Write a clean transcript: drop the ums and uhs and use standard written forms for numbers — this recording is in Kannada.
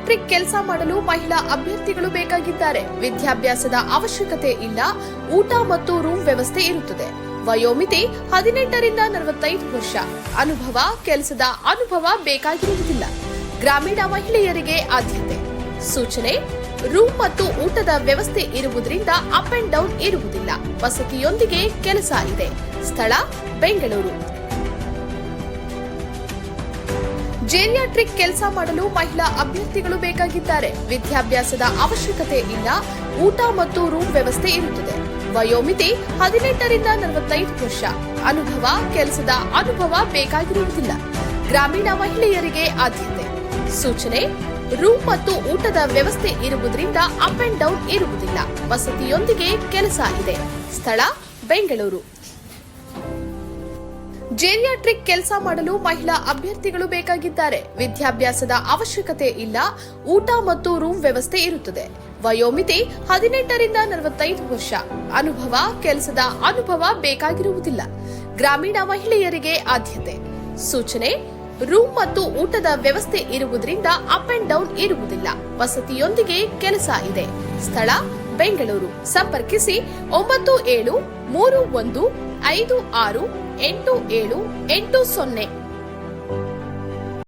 ಜೆರಿಯಾಟ್ರಿಕ್ ಕೆಲಸ ಮಾಡಲು ಮಹಿಳಾ ಅಭ್ಯರ್ಥಿಗಳು ಬೇಕಾಗಿದ್ದಾರೆ. ವಿದ್ಯಾಭ್ಯಾಸದ ಅವಶ್ಯಕತೆ ಇಲ್ಲ. ಊಟ ಮತ್ತು ರೂಮ್ ವ್ಯವಸ್ಥೆ ಇರುತ್ತದೆ. ವಯೋಮಿತಿ 18 ರಿಂದ 45 ವರ್ಷ. ಅನುಭವ, ಕೆಲಸದ ಅನುಭವ ಬೇಕಾಗಿರುವುದಿಲ್ಲ. ಗ್ರಾಮೀಣ ಮಹಿಳೆಯರಿಗೆ ಆದ್ಯತೆ. ಸೂಚನೆ: ರೂಮ್ ಮತ್ತು ಊಟದ ವ್ಯವಸ್ಥೆ ಇರುವುದರಿಂದ ಅಪ್ ಅಂಡ್ ಡೌನ್ ಇರುವುದಿಲ್ಲ. ವಸತಿಯೊಂದಿಗೆ ಕೆಲಸ ಇದೆ. ಸ್ಥಳ: ಬೆಂಗಳೂರು. ಜೆರಿಯಾಟ್ರಿಕ್ ಕೆಲಸ ಮಾಡಲು ಮಹಿಳಾ ಅಭ್ಯರ್ಥಿಗಳು ಬೇಕಾಗಿದ್ದಾರೆ. ವಿದ್ಯಾಭ್ಯಾಸದ ಅವಶ್ಯಕತೆ ಇಲ್ಲ. ಊಟ ಮತ್ತು ರೂಮ್ ವ್ಯವಸ್ಥೆ ಇರುತ್ತದೆ. ವಯೋಮಿತಿ 18 ರಿಂದ 45 ವರ್ಷ. ಅನುಭವ, ಕೆಲಸದ ಅನುಭವ ಬೇಕಾಗಿರುವುದಿಲ್ಲ. ಗ್ರಾಮೀಣ ಮಹಿಳೆಯರಿಗೆ ಆದ್ಯತೆ. ಸೂಚನೆ: ರೂಮ್ ಮತ್ತು ಊಟದ ವ್ಯವಸ್ಥೆ ಇರುವುದರಿಂದ ಅಪ್ ಅಂಡ್ ಡೌನ್ ಇರುವುದಿಲ್ಲ. ವಸತಿಯೊಂದಿಗೆ ಕೆಲಸ ಇದೆ. ಸ್ಥಳ: ಬೆಂಗಳೂರು. ಜೆರಿಯಾಟ್ರಿಕ್ ಕೆಲಸ ಮಾಡಲು ಮಹಿಳಾ ಅಭ್ಯರ್ಥಿಗಳು ಬೇಕಾಗಿದ್ದಾರೆ. ವಿದ್ಯಾಭ್ಯಾಸದ ಅವಶ್ಯಕತೆ ಇಲ್ಲ. ಊಟ ಮತ್ತು ರೂಮ್ ವ್ಯವಸ್ಥೆ ಇರುತ್ತದೆ. ವಯೋಮಿತಿ 18 ರಿಂದ 45 ವರ್ಷ. ಅನುಭವ, ಕೆಲಸದ ಅನುಭವ ಬೇಕಾಗಿರುವುದಿಲ್ಲ. ಗ್ರಾಮೀಣ ಮಹಿಳೆಯರಿಗೆ ಆದ್ಯತೆ. ಸೂಚನೆ: ರೂಮ್ ಮತ್ತು ಊಟದ ವ್ಯವಸ್ಥೆ ಇರುವುದರಿಂದ ಅಪ್ ಅಂಡ್ ಡೌನ್ ಇರುವುದಿಲ್ಲ. ವಸತಿಯೊಂದಿಗೆ ಕೆಲಸ ಇದೆ. ಸ್ಥಳ: ಬೆಂಗಳೂರು. ಸಂಪರ್ಕಿಸಿ 9731568780.